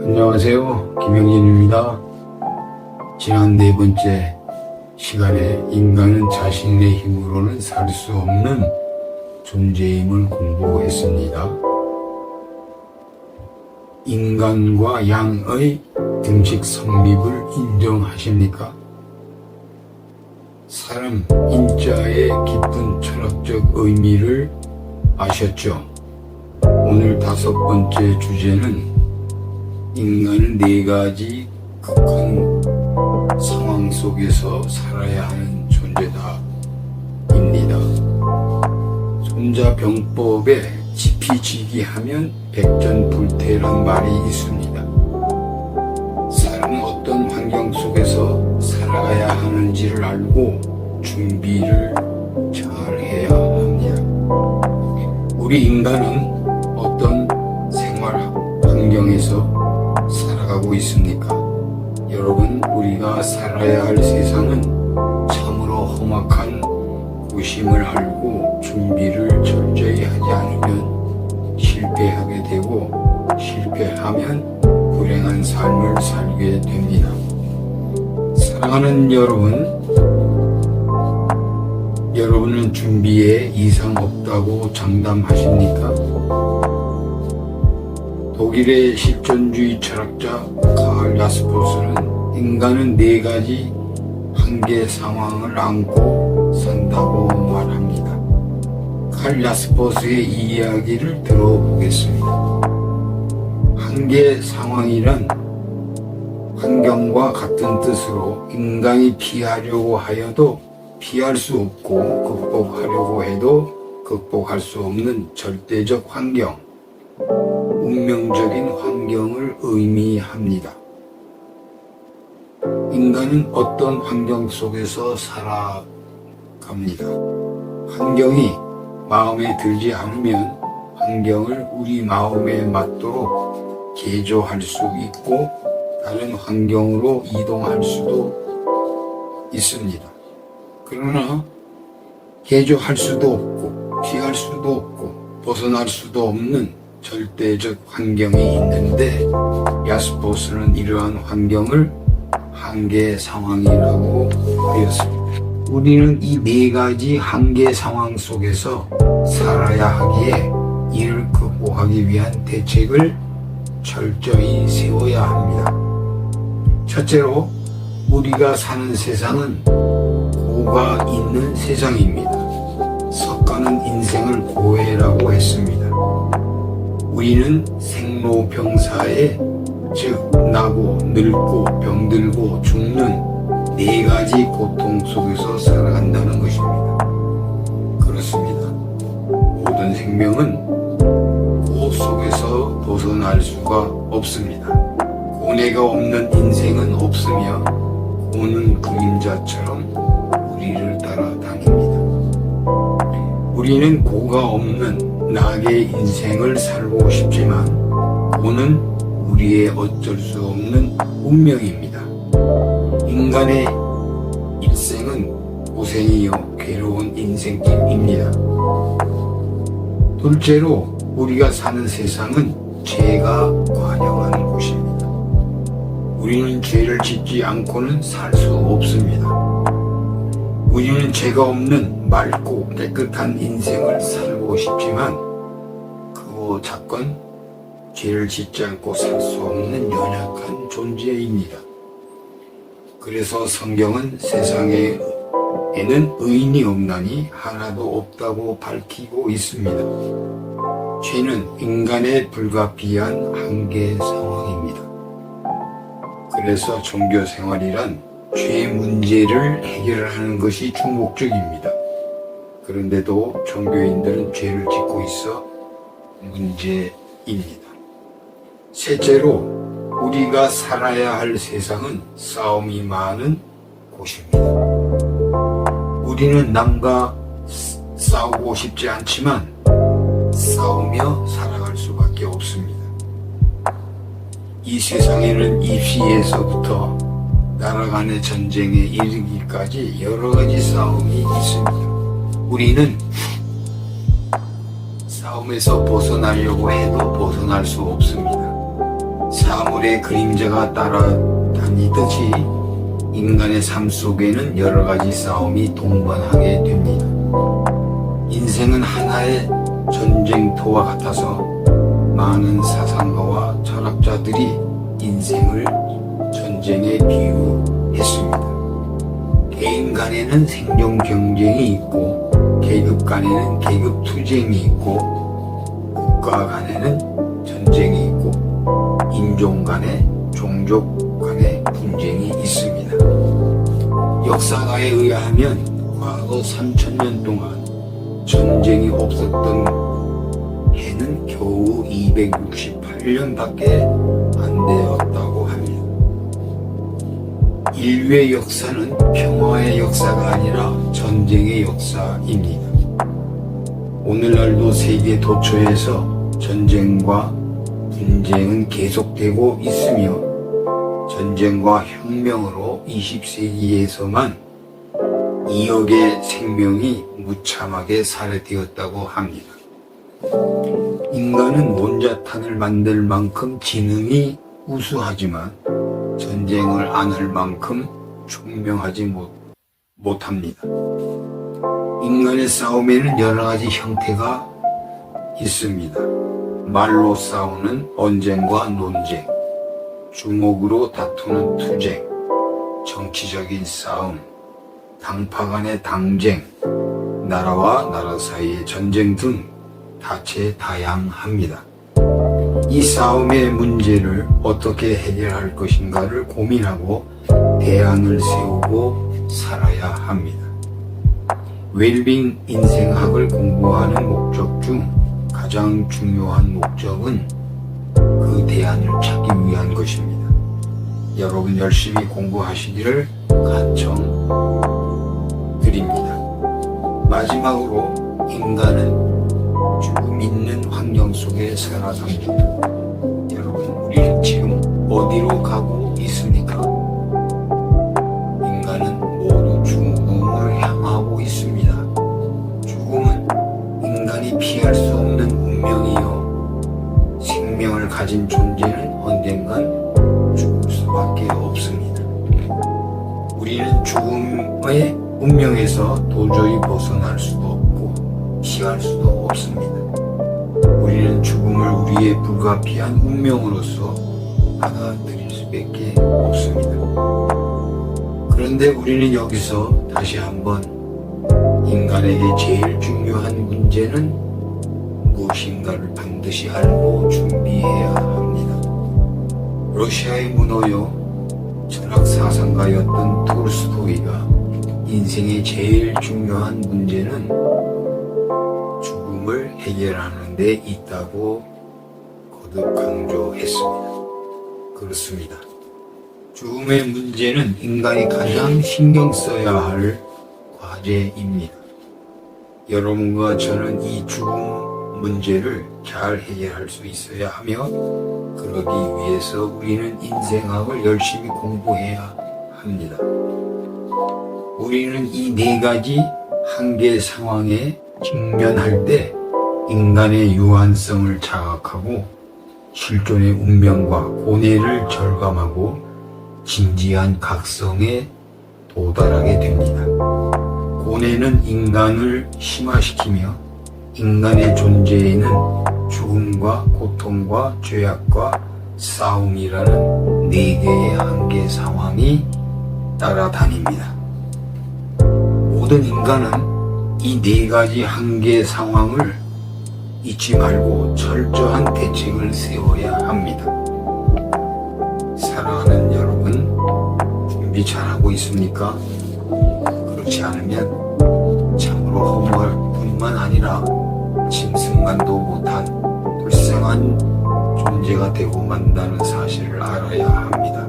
안녕하세요, 김영진입니다. 지난 네 번째 시간에 인간은 자신의 힘으로는 살 수 없는 존재임을 공부했습니다. 인간과 양의 등식 성립을 인정하십니까? 사람 인자의 깊은 철학적 의미를 아셨죠? 오늘 다섯 번째 주제는 인간은 네 가지 극한 상황 속에서 살아야 하는 존재다입니다. 손자병법에 지피지기하면 백전불태란 말이 있습니다. 사람은 어떤 환경 속에서 살아가야 하는지를 알고 준비를 잘 해야 합니다. 우리 인간은 어떤 생활 환경에서 살아가고 있습니까? 여러분, 우리가 살아야 할 세상은 참으로 험악한 곳임을 알고 준비를 철저히 하지 않으면 실패하게 되고, 실패하면 불행한 삶을 살게 됩니다. 사랑하는 여러분은 준비에 이상 없다고 장담하십니까? 독일의 실존주의 철학자 칼 야스퍼스는 인간은 네 가지 한계 상황을 안고 산다고 말합니다. 칼 야스퍼스의 이야기를 들어보겠습니다. 한계 상황이란 환경과 같은 뜻으로 인간이 피하려고 하여도 피할 수 없고 극복하려고 해도 극복할 수 없는 절대적 환경, 운명적인 환경을 의미합니다. 인간은 어떤 환경 속에서 살아갑니다. 환경이 마음에 들지 않으면 환경을 우리 마음에 맞도록 개조할 수 있고 다른 환경으로 이동할 수도 있습니다. 그러나 개조할 수도 없고 피할 수도 없고 벗어날 수도 없는 절대적 환경이 있는데, 야스퍼스는 이러한 환경을 한계 상황이라고 하였습니다. 우리는 이 네 가지 한계 상황 속에서 살아야 하기에 이를 극복하기 위한 대책을 철저히 세워야 합니다. 첫째로, 우리가 사는 세상은 고가 있는 세상입니다. 석가는 인생을 고해라고 했습니다. 우리는 생로병사에, 즉 나고 늙고 병들고 죽는 네 가지 고통 속에서 살아간다는 것입니다. 그렇습니다. 모든 생명은 고 속에서 벗어날 수가 없습니다. 고뇌가 없는 인생은 없으며 고는 그림자처럼 우리를 따라다닙니다. 우리는 고가 없는 낙의 인생을 살고 싶지만 고는 우리의 어쩔 수 없는 운명입니다. 인간의 일생은 고생이요 괴로운 인생길입니다. 둘째로, 우리가 사는 세상은 죄가 관영하는 곳입니다. 우리는 죄를 짓지 않고는 살 수 없습니다. 우리는 죄가 없는 맑고 깨끗한 인생을 살고 싶지만 그 자건 죄를 짓지 않고 살 수 없는 연약한 존재입니다. 그래서 성경은 세상에는 의인이 없나니 하나도 없다고 밝히고 있습니다. 죄는 인간의 불가피한 한계 상황입니다. 그래서 종교 생활이란 죄 문제를 해결하는 것이 주목적입니다. 그런데도 종교인들은 죄를 짓고 있어 문제입니다. 셋째로, 우리가 살아야 할 세상은 싸움이 많은 곳입니다. 우리는 남과 싸우고 싶지 않지만 싸우며 살아갈 수밖에 없습니다. 이 세상에는 입시에서부터 나라 간의 전쟁에 이르기까지 여러 가지 싸움이 있습니다. 우리는 싸움에서 벗어나려고 해도 벗어날 수 없습니다. 사물의 그림자가 따라다니듯이 인간의 삶 속에는 여러 가지 싸움이 동반하게 됩니다. 인생은 하나의 전쟁터와 같아서 많은 사상가와 철학자들이 인생을 전쟁에 비유했습니다. 개인 간에는 생존 경쟁이 있고, 계급 간에는 계급 투쟁이 있고, 국가 간에는 전쟁이 있고, 인종 간에, 종족 간에 분쟁이 있습니다. 역사가에 의하면 과거 3000년 동안 전쟁이 없었던 해는 겨우 268년밖에 안 되었다고 합니다. 인류의 역사는 평화의 역사가 아니라 전쟁의 역사입니다. 오늘날도 세계 도처에서 전쟁과 분쟁은 계속되고 있으며 전쟁과 혁명으로 20세기에서만 2억의 생명이 무참하게 살해되었다고 합니다. 인간은 원자탄을 만들 만큼 지능이 우수하지만 전쟁을 안 할 만큼 총명하지 못합니다. 인간의 싸움에는 여러 가지 형태가 있습니다. 말로 싸우는 언쟁과 논쟁, 주먹으로 다투는 투쟁, 정치적인 싸움, 당파 간의 당쟁, 나라와 나라 사이의 전쟁 등 다채다양합니다. 이 싸움의 문제를 어떻게 해결할 것인가를 고민하고 대안을 세우고 살아야 합니다. 웰빙 인생학을 공부하는 목적 중 가장 중요한 목적은 그 대안을 찾기 위한 것입니다. 여러분 열심히 공부하시기를 간청드립니다. 마지막으로 인간은 죽음 있는 환경 속에 살아갑니다. 여러분, 우리는 지금 어디로 가고 있습니까? 인간은 모두 죽음을 향하고 있습니다. 죽음은 인간이 피할 수 없는 운명이요, 생명을 가진 존재는 언젠간 죽을 수밖에 없습니다. 우리는 죽음의 운명에서 도저히 벗어날 수도 없고 피할 수도 없습니다. 우리는 죽음을 우리의 불가피한 운명으로서 받아들일 수밖에 없습니다. 그런데 우리는 여기서 다시 한번 인간에게 제일 중요한 문제는 무엇인가를 반드시 알고 준비해야 합니다. 러시아의 문호요, 철학 사상가였던 톨스토이가 인생의 제일 중요한 문제는 죽음을 해결하는 데 있다고 거듭 강조했습니다. 그렇습니다. 죽음의 문제는 인간이 가장 신경 써야 할 과제입니다. 여러분과 저는 이 죽음 문제를 잘 해결할 수 있어야 하며, 그러기 위해서 우리는 인생학을 열심히 공부해야 합니다. 우리는 이 네 가지 한계 상황에 직면할 때 인간의 유한성을 자각하고 실존의 운명과 고뇌를 절감하고 진지한 각성에 도달하게 됩니다. 고뇌는 인간을 심화시키며 인간의 존재에는 죽음과 고통과 죄악과 싸움이라는 네 개의 한계 상황이 따라다닙니다. 모든 인간은 이 네 가지 한계 상황을 잊지 말고 철저한 대책을 세워야 합니다. 사랑하는 여러분, 준비 잘하고 있습니까? 그렇지 않으면 참으로 허무할 뿐만 아니라 짐승만도 못한 불쌍한 존재가 되고 만다는 사실을 알아야 합니다.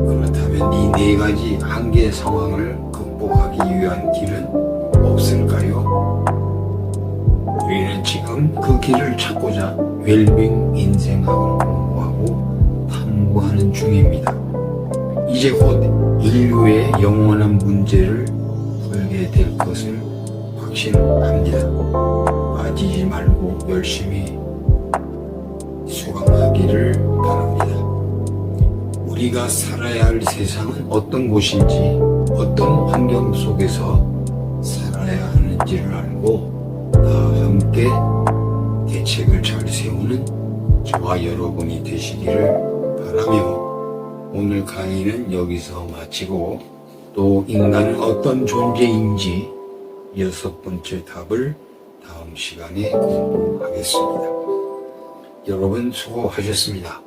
그렇다면 이 네 가지 한계 상황을 극복하기 위한 길은 없을까요? 우리는 지금 그 길을 찾고자 웰빙 인생학을 공부하고 탐구하는 중입니다. 이제 곧 인류의 영원한 문제를 풀게 될 것을 확신합니다. 빠지지 말고 열심히 수강하기를 우리가 살아야 할 세상은 어떤 곳인지, 어떤 환경 속에서 살아야 하는지를 알고 다 함께 대책을 잘 세우는 저와 여러분이 되시기를 바라며 오늘 강의는 여기서 마치고 또 인간은 어떤 존재인지 6번째 답을 다음 시간에 공부하겠습니다. 여러분 수고하셨습니다.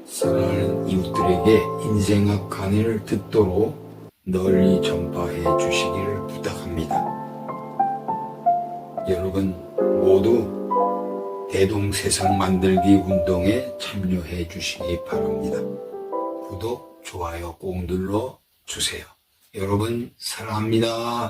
사랑하는 이웃들에게 인생학 강의를 듣도록 널리 전파해 주시기를 부탁합니다. 여러분 모두 대동세상 만들기 운동에 참여해 주시기 바랍니다. 구독, 좋아요 꼭 눌러 주세요. 여러분 사랑합니다.